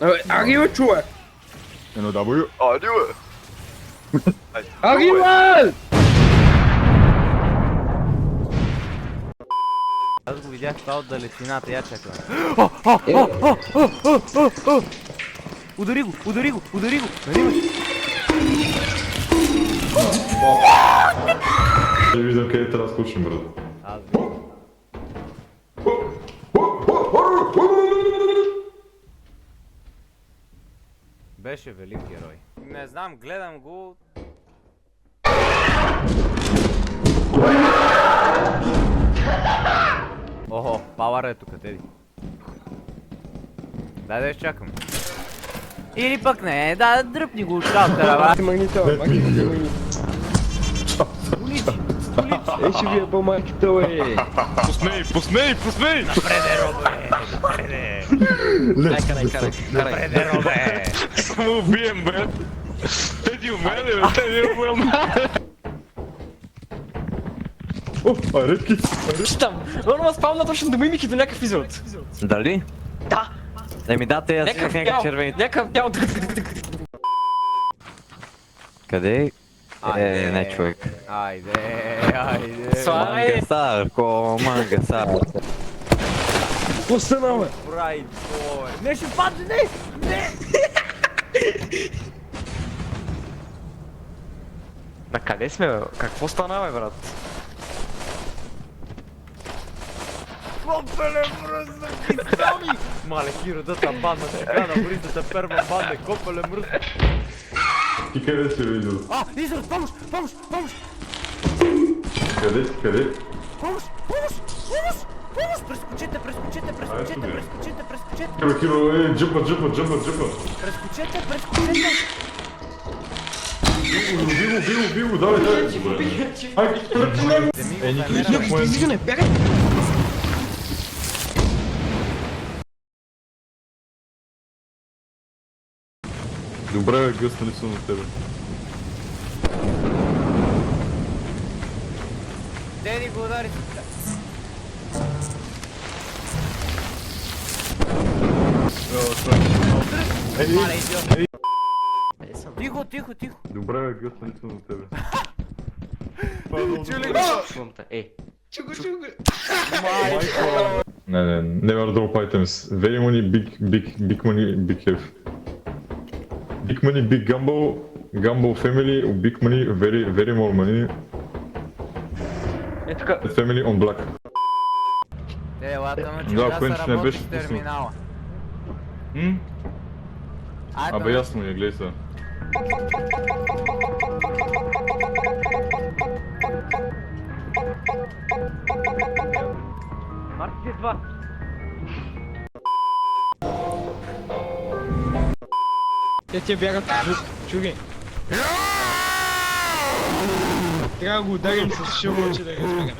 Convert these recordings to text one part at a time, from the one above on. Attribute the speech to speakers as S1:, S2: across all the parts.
S1: Аги бе, човек!
S2: Едно W.
S3: Айде бе!
S1: Аги бе!
S4: Аз го видях това от далечината, я чакай. Удари го, удари го, удари го!
S2: Не виждам къде трябва да скочим, брат.
S4: Аз виждам. Беше велик герой. Не знам, гледам го... Охо, пауъра е тук, теди. Дай да изчакам. Или пък не, да дръпни го от шалтера, бе.
S1: Магнител, магнител.
S4: Уличи,
S1: Е, ще ви е по-майките, бе!
S2: Пусней!
S4: напреде, робе, напреде. Напреде, робе.
S2: Само убием, бе! Теди умере, бе! Теди умере! О, редки!
S5: Там! Нормално спавна точно до мимики до някакъв изрод.
S6: Дали?
S5: Да!
S6: Не ми дате, аз
S5: Някакъв
S6: някакъв
S5: бял,
S6: червени.
S5: някакъв бял.
S6: Къде? Не човек.
S4: Айде, айде.
S5: Слай!
S6: Мангасар, мангасар.
S1: Какво стана, бе?
S4: Брай, бой. Не ще падне, не!
S5: На къде сме, бе? Какво стана, бе, брат?
S4: Копеле, мръсна, пистолни! Мале, хиродата банда, сега на боритата перва банда, копеле, мръсна.
S2: И къде си видел?
S4: А, израз, помощ, помощ, помощ,
S2: Къде?
S4: помощ, помощ, помощ, помощ! Прескочете, прескочете, прескочете,
S2: тук е.
S4: прескочете, прескочете,
S2: Хиро, джъпа!
S4: прескочете, прескочете!
S2: Бил го, давай! Айде!
S1: Изигане, бягай!
S2: Добре, бе, гъснали съм на тебе.
S4: Деди го удари. Мале, идиот. Тихо, тихо, тихо.
S2: Добре, бе, гъснали съм на тебе.
S4: Чули го?
S2: Не, never drop items. Very money, big money, big have. Big money, big gamble family, big money, very more money.
S5: Е, тука.
S2: Family on black.
S4: Елата, но че
S2: Да,
S4: да
S2: Куенч
S4: се
S2: не
S4: работи
S2: беше
S4: в
S2: пуснал.
S4: терминала.
S2: Абе ясно е, гледай сега.
S5: Марти 2.
S1: Те ти бягат чуги. Трябва да го ударим с шило, че да го избегаме.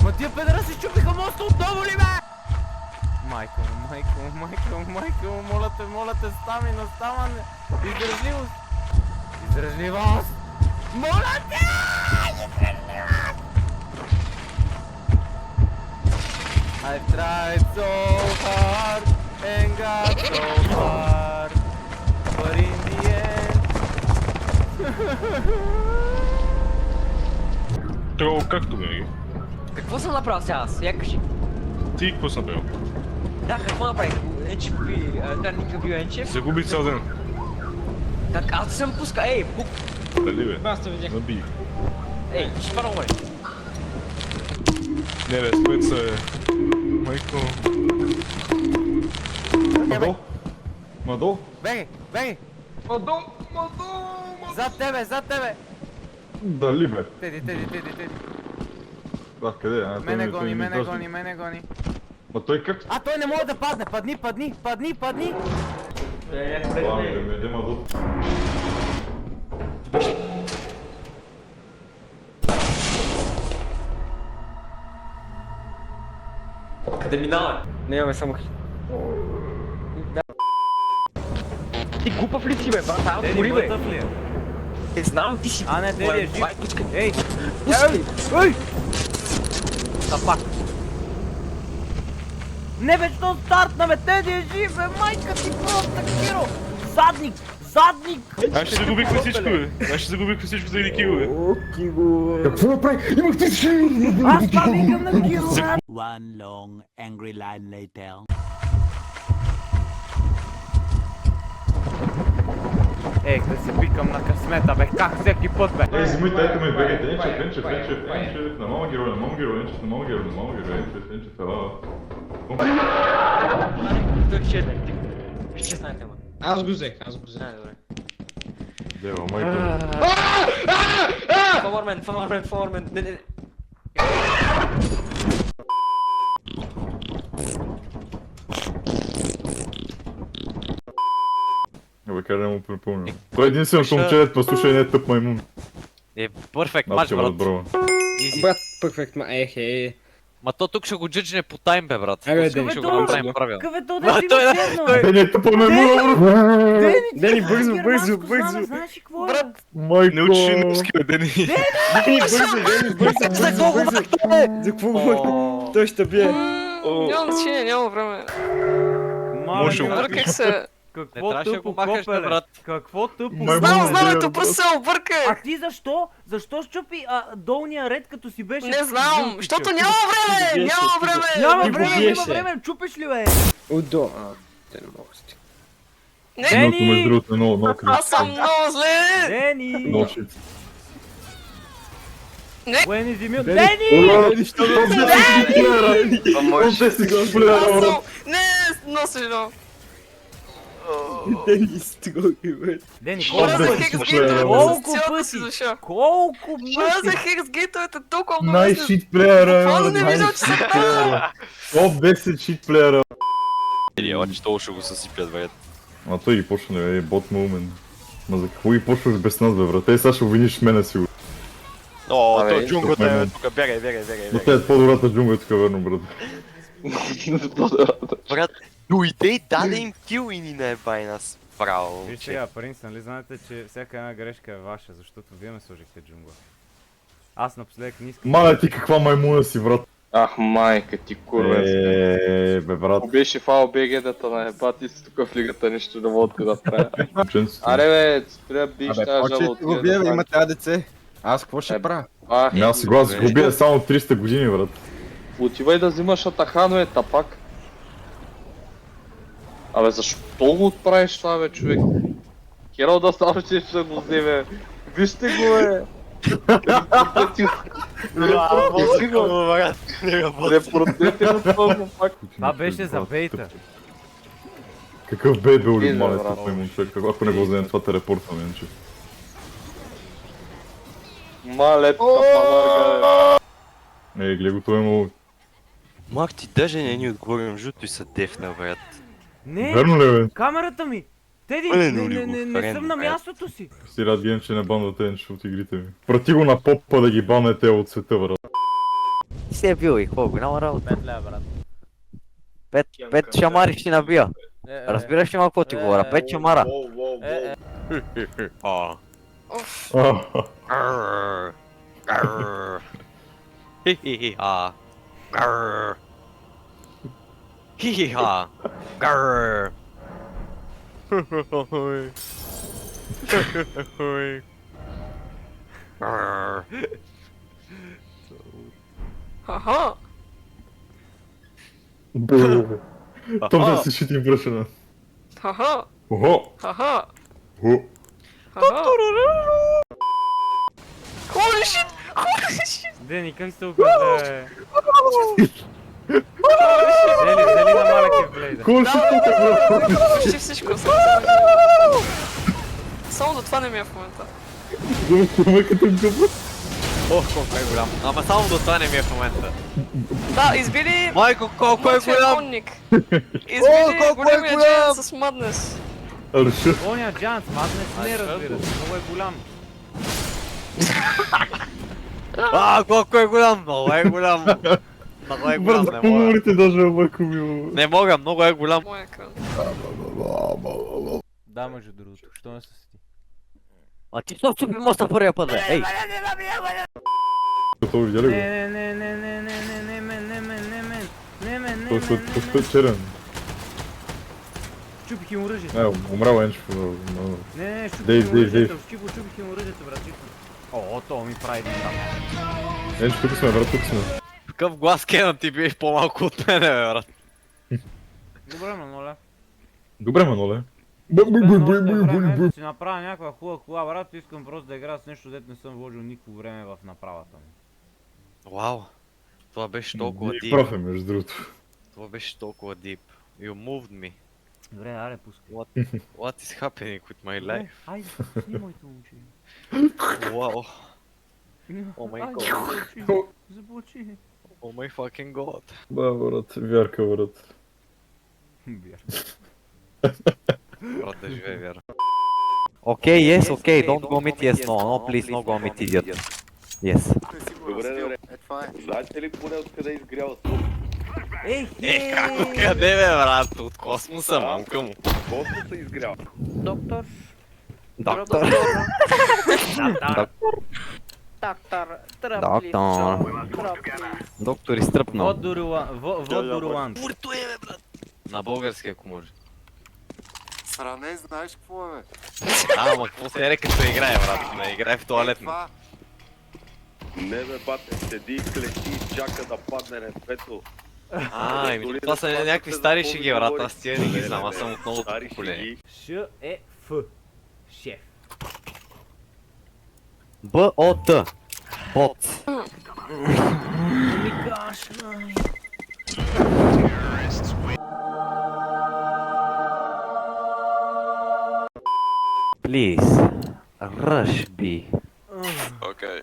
S4: Ма тия педера си чупиха моста отново ли, бе? Майко, моля те, стамина, ставане. Издържливост. Издържливост. Моля те! Издържливост! I've tried so hard and got so far, but in the end...
S2: Тръгвал както винаги.
S5: Какво съм направил сега аз? Я кажи.
S2: Ти какво си направил?
S5: Да, какво направих? Енчев купи, никакъв бил Енчев.
S2: Загуби цял ден.
S5: Как аз съм пуска, ей, пук.
S2: Дали бе?
S1: Аз те видях.
S2: Наби.
S5: Ей, ще пара говори.
S2: Не бе, спец е... Майко... Мадо?
S4: Бегай, бегай!
S1: Мадо!
S4: Зад тебе, зад тебе!
S2: Дали бе?
S4: Теди.
S2: Да, къде?
S4: Мене гони.
S2: Ма той как?
S4: А, той не може да падне! Падни!
S2: Ами да ми еде Мадо.
S5: Да минавай.
S7: Нямаме само Ти глупав ли си, бе, брат? Ай,
S4: Дени,
S7: отвори, бе!
S4: мъртъв ли е?
S7: Не знам, ти си...
S4: А, не, Дени е жив.
S7: Майкичка.
S4: Ей!
S7: Пусти!
S4: Ей! Тапак! Не бе, що стартна, бе, Теди е жив, бе, майка ти просто, Киро! Задник! Задник!
S3: Аз ще загубихме всичко, бе. Аз ще загубихме всичко за един кил, бе.
S7: О, Киго!
S2: Какво направи? Имах ти
S4: Аз това викам на Киро, брат!
S8: One long angry line later.
S4: Ей, да се викам на късмета, бе, как всеки път, бе!
S2: Ей, взимайте, ето ме бегайте, Енчев, на мама герой, Енчев, на мама герой, Енчев, ела.
S5: Той ще е. Ще знаете, ма.
S1: Аз го взех.
S5: Да, добре.
S2: Дева, майка.
S5: Фавормен. Не.
S2: Абе, къде му припомня? Той е единственото момче, дето послушай, не е тъп маймун.
S6: Е, перфект мач,
S2: Напче,
S6: брат.
S2: браво.
S6: Изи.
S7: Брат, перфект, ма ехе.
S6: Ма то тук ще го джиджне по тайм, бе, брат.
S7: Абе,
S6: Ще
S7: Дени,
S6: го направим правилно.
S4: Какъв е то
S6: Ма,
S4: да си
S6: той е-
S4: черно?
S2: Е, не е тъп маймун, бро!
S7: Дени, бързо, бързо, бързо!
S4: Знаеш ли какво е?
S2: Майко!
S3: Не учи носки, бе, Дени.
S7: Дени, бързо! За какво говори? Той ще бие.
S9: Нямам значение, няма време.
S3: Може
S4: Мале,
S9: Обърках се.
S6: Не
S4: какво
S6: трябваше да
S4: тъпо
S6: го махаш, бе,
S4: копеле?
S6: брат.
S4: Какво тъпо?
S9: Знам, знамето се обърках.
S4: А ти защо? Защо щупи долния ред, като си беше...
S9: Не знам, защото няма време, няма време.
S4: Няма
S7: Ти го
S4: време,
S7: биеше.
S4: няма време, чупиш ли, бе?
S7: Удо. Те не могат да стигнат.
S9: Не,
S2: Едното между другото е много крив.
S9: аз съм много зле.
S4: Дени!
S2: Много шит.
S4: Буени зимио... Дени!
S9: Аз съм... Не, носи едно.
S7: Дени, стига, бе.
S4: Дени,
S9: Мразя хексгейтовете
S4: колко
S9: с цялата
S4: пъти?
S9: си душа.
S4: Колко
S9: Мразя
S4: пъти?
S9: хексгейтовете толкова много.
S2: Най-шит плеера!
S9: Буквално не виждам, че са там.
S2: Топ 10 шит плеера!
S3: Или, обаче то ще го съсипят, бе.
S2: А той ги почна, бе, бот мумен. Ма за какво ги почваш без нас, бе, брат? Ей, сега ще обвиниш мене сигурно.
S3: О,
S7: Абе,
S3: той джунглата е
S2: маймун.
S3: тук, бягай.
S2: Но тя е по-добрата джунгла, тук, верно, брат.
S3: Брат, дойде и даде им кил и ни наебай нас. Браво.
S4: Виж сега, принц, нали знаете, че всяка една грешка е ваша, защото вие ме сложихте джунгла. Аз напоследък не искам...
S2: Мале ти каква маймуна си, брат.
S10: Ах, майка ти, курва.
S2: Бе, брат.
S10: Беше фал БГ-дата на ебати си тук в лигата, нищо не мога да направя.
S2: Ченцето.
S10: Аре бе, спря биш тази жало.
S7: го бие, бе, има трябва деце. Аз какво ще правя?
S10: Ах,
S2: Аз го бия само 300 години, брат.
S10: отивай да взимаш Атахано е тапак. Абе, защо го отправиш това, бе, човек? Херал да става, че ще го вземе. Вижте го, бе. Репортирайте го. Репортирайте го това, пак.
S4: Това беше за бейта.
S2: Какъв бейт бе, Олив,
S10: Иде,
S2: мале,
S10: брат.
S2: тук маймун човек. Ако не го знаем, това те репортва, менче.
S10: Малетка панарга, бе.
S2: Ей, гледай го, той му...
S3: Мак ти даже не ни отговорим, жуто и са дефна, брат.
S4: Не,
S2: Верно ли, бе?
S4: камерата ми! Теди,
S3: Оле,
S4: не съм на мястото си.
S2: Си рад гейм, че не банвате енче от игрите ми. Прати го на попа да ги бане те от света, брат.
S6: Ти си е бил и какво, голяма работа.
S4: 5 лева, брат.
S6: Пет шамари ще набия. Разбираш ли малко какво ти говоря? 5 шамара.
S3: А.
S9: Оф,
S3: Арррр. Арррр. Хи-хи-хи-ха. Гарррр. Хи-хи-ха. Гарррр. Хо-хо-хо-хой. Хо-хо-хо-хой. Гарррр.
S9: аха.
S2: Том да си шит импрешена.
S9: Аха.
S2: Охо!
S9: Аха.
S2: Охо!
S9: Аха. Holy shit! Holy shit!
S4: Дени, как сте оказали? Взели на малък в блейда.
S2: Кой ще тук, брат?
S9: Почти всичко. Само до това не ми е в момента.
S2: Думай като гъбра.
S6: Ох, колко е голям. Ама само до това не ми е в момента.
S9: Да, избили...
S6: Майко, колко е
S9: мъртвия
S6: голям!
S9: конник. Избили големия джиант с Маднес.
S2: Арша.
S4: Оня Джанс, Маднес не разбира се, много е голям.
S6: Колко е голям! Много е голям! Много е голям,
S7: Брат,
S6: не мога.
S7: говорите даже, майко мило.
S6: Не мога, много е голям.
S9: Мой екран.
S4: Да, между другото, що не се сети?
S6: А ти що чупи моста първия път, бе? Ей!
S2: Това видя ли го? Той е черен.
S4: Чупих им оръжието.
S2: Не, умрал Енчев.
S4: Не, чупих
S2: Дейв,
S4: им
S2: Дейв,
S4: оръжието.
S2: Дейв.
S4: Чупих им оръжието, брат, чупих. О, то ми прави един там.
S2: Енчев, тук сме, брат, тук сме.
S6: Какъв глас Кенън ти биеш по-малко от мене, бе, брат.
S4: Добре, моля.
S2: Добре, Маноле.
S4: Да си направя някаква хубава кола, брат, искам просто да играя с нещо, дето не съм вложил никакво време в направата му.
S6: Вау. Това беше толкова
S2: И
S6: дип.
S2: прав е, между другото.
S6: Това беше толкова дип. You moved me.
S4: Добре, аре, пускай.
S6: What is happening with my life?
S4: Айде, снимай това момче.
S6: Wow. Oh my
S4: Айде,
S6: god.
S4: заблъчи.
S6: Oh my fucking god.
S2: Да, брат, вярка, брат.
S6: Брат, да живее вяра. Okay, yes, okay, don't go meet yes, no, please, no go meet idiot. Yes.
S10: Добре. Знаете ли поне откъде изгрява?
S6: Къде бе, брат? От космоса, мамка му.
S10: Космоса изгрява.
S9: Доктор.
S6: Доктор. Доктор изтръпнал.
S4: Водорулан.
S6: На български, ако може.
S11: Сране, знаеш какво е, бе?
S6: Ама какво се река, като играе, брат? Не играе в туалетна.
S10: Не бе, бате, седи и клечи и чака да падне нефето.
S6: Това са някакви стари шеги, брат. Аз тия не ги знам, аз съм от новото поколение.
S4: Ш-е-ф. Шеф.
S6: Б-О-Т. Бот.
S4: Ми кашна.
S6: Please. Rush B.
S11: Окей.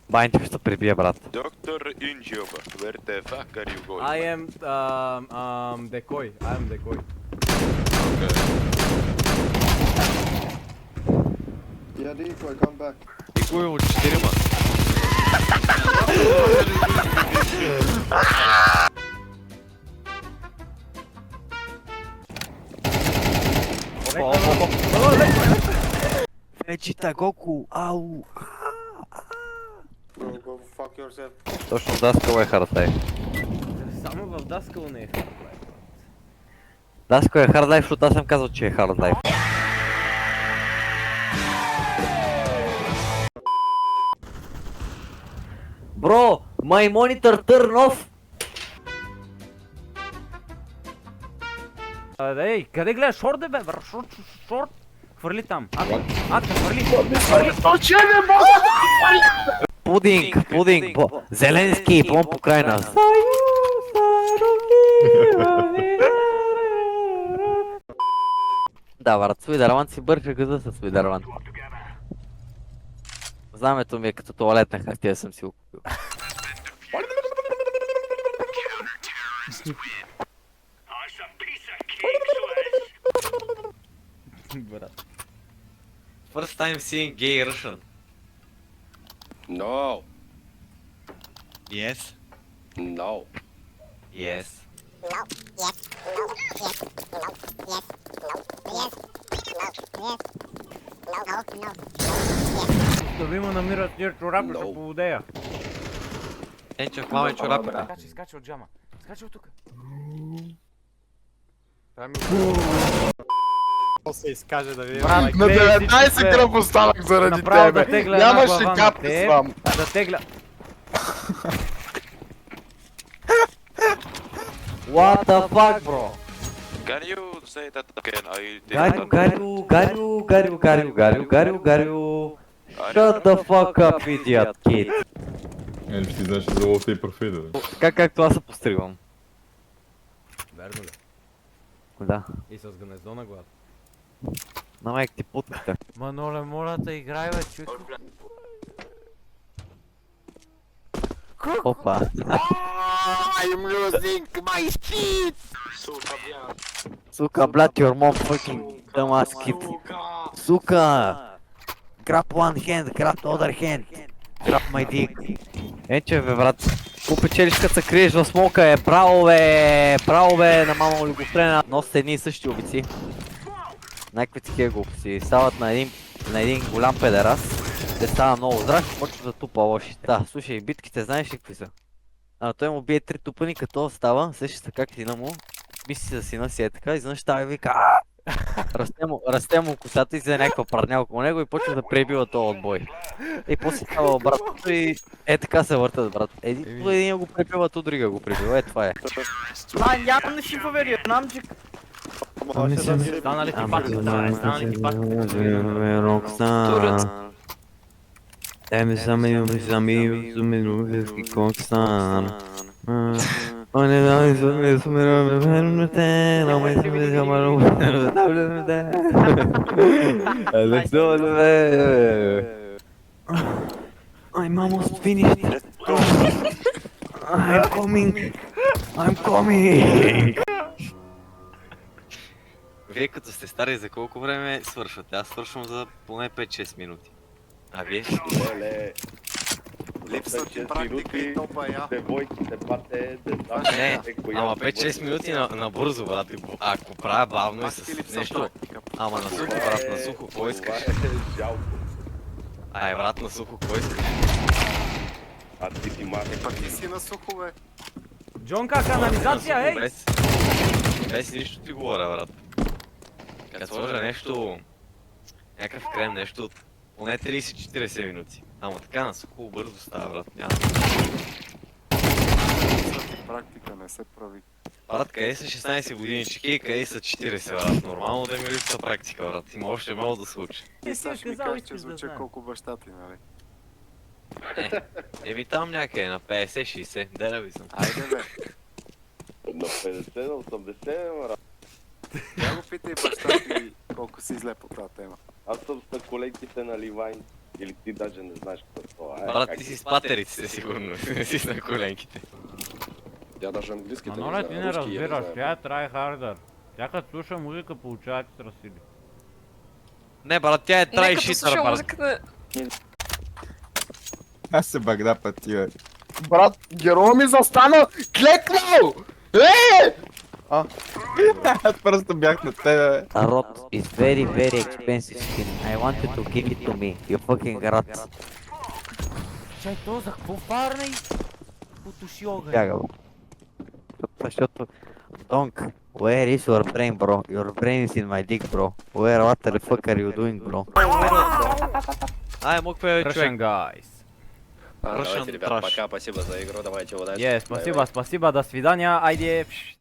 S6: Байнти ще прибие, брат.
S11: Доктор Инджоба, where the fuck are you going?
S4: I am decoy. I am decoy.
S11: Yeah, decoy, come back.
S6: Дикуй от 4-ма. Вечита Гоку, ау.
S11: Go fuck yourself.
S6: Точно Даскал е Hard Life.
S4: Само в Даскал не е Hard Life.
S6: Даскал е Hard Life, защото аз съм казал, че е Hard Life. Bro, my monitor turn off.
S4: Ей, къде гледаш? Шорт бе, бе, шорт. Хвърли там. Атка, хвърли.
S6: Пудинг, Зеленски, бомб Украина. Да, брат, Свидерван си бърка гъда с Свидерван. Знамето ми е като туалетна хартия, съм си го купил.
S4: Брат.
S6: First time seeing gay Russian.
S11: No.
S6: Yes.
S11: No.
S6: Yes.
S4: Да му намират тия чорапи, ще поводея.
S6: Енчев, мама е чорапа.
S4: Скача от джама. Скача от тук.
S11: Се изкаже да ви
S4: Брат,
S11: на 19 кръв останах заради тебе. Нямаше капки срам.
S4: Да тегля.
S6: What the fuck, bro?
S11: Can you say that again? I didn't
S6: Гарю. Shut the fuck up, idiot kid.
S2: Енчев, ти знаеш за лота и профида, бе.
S6: Както аз се постривам.
S4: Верно ли?
S6: Да.
S4: И с гнездо на глад.
S6: На майк ти путката.
S4: Маноле, моля те, играй бе, чуй.
S6: Опа.
S11: I'm losing my shit!
S6: Сука, блядь, your mom fucking dumbass kid. Сука! Grab one hand, grab the other hand. Grab my dick. Енче, бе, брат. Попечелиш като се криеш в смока, е право, бе, на мама олигофрена. Носят едни и същи обици. Някакви такива глупости. Стават на един голям педерас. Те става много здрав и почва да тупа лоши. Да, слушай, битките знаеш ли какви са? Той му бие 3 тупани, като става, сеща се как сина му, мисли за сина си е така, изведнъж става и вика расте му косата и се някаква прадня около него и почва да пребива този отбой. И после става обратното и така се въртат, брат. Един го пребива, то другия го пребива, това е.
S5: Нямам не си поверя, знам, че... Станали ти пак, станали ти пак.
S6: I'm almost finished. I'm coming.
S5: Вие като сте стари, за колко време свършвате? Аз свършвам за поне 5-6 минути. А вие?
S11: Липса ти практика и то бая. Девойките, бате,
S5: Не, ама 5-6 минути на бързо, брат. Ако правя бавно и с нещо... Ама на сухо, брат, на сухо, кой искаш? Ай, брат, на сухо, кой искаш?
S11: А ти си мати. Пак ти си на сухо, бе.
S4: Джонка, канализация, ей!
S5: Без нищо ти говоря, брат. Като сложа нещо... Някакъв крем, нещо... Поне 30-40 минути. Ама така на сухо бързо става, брат. Няма.
S11: Практика не се прави.
S5: Брат, къде са 16 години чеки, къде са 40, брат? Нормално да ми липса практика, брат. Има още много да случи.
S11: Ти сега ще ми кажеш, че звуча колко баща ти, нали?
S5: Еми там някъде, на 50-60, де да ви съм.
S11: Айде, бе.
S10: На 50, на 80, брат.
S11: Я го питай баща ти колко си зле по тази тема.
S10: Аз съм с колеките на Ливайн. Или ти даже не знаеш какво е това.
S5: Брат, ти си с патериците, сигурно. Не си на коленките.
S11: Я даже английските
S4: Маноле, ти не разбираш, тя е трайхардър. Тя като слуша музика, получава ти трасили.
S5: Не, брат, тя е трайшитър, брат.
S7: Аз се багда пъти, бе.
S11: Брат, героя ми застана! Клекнал!
S7: Аз просто бях на тебе, бе.
S6: Tarot is very expensive skin. I wanted to give it to me. You fucking rat.
S4: Чай, то за какво фарна и... Потуши огън.
S6: Бяга, бе. Защото... Donk, where is your brain, bro? Your brain is in my dick, bro. What the fuck are you doing, bro?
S5: Ай, мог пе човек.
S4: Russian guys.
S5: Russian trash.
S11: спасибо за игру, давайте удачи.
S4: Спасибо, до свидания, айде.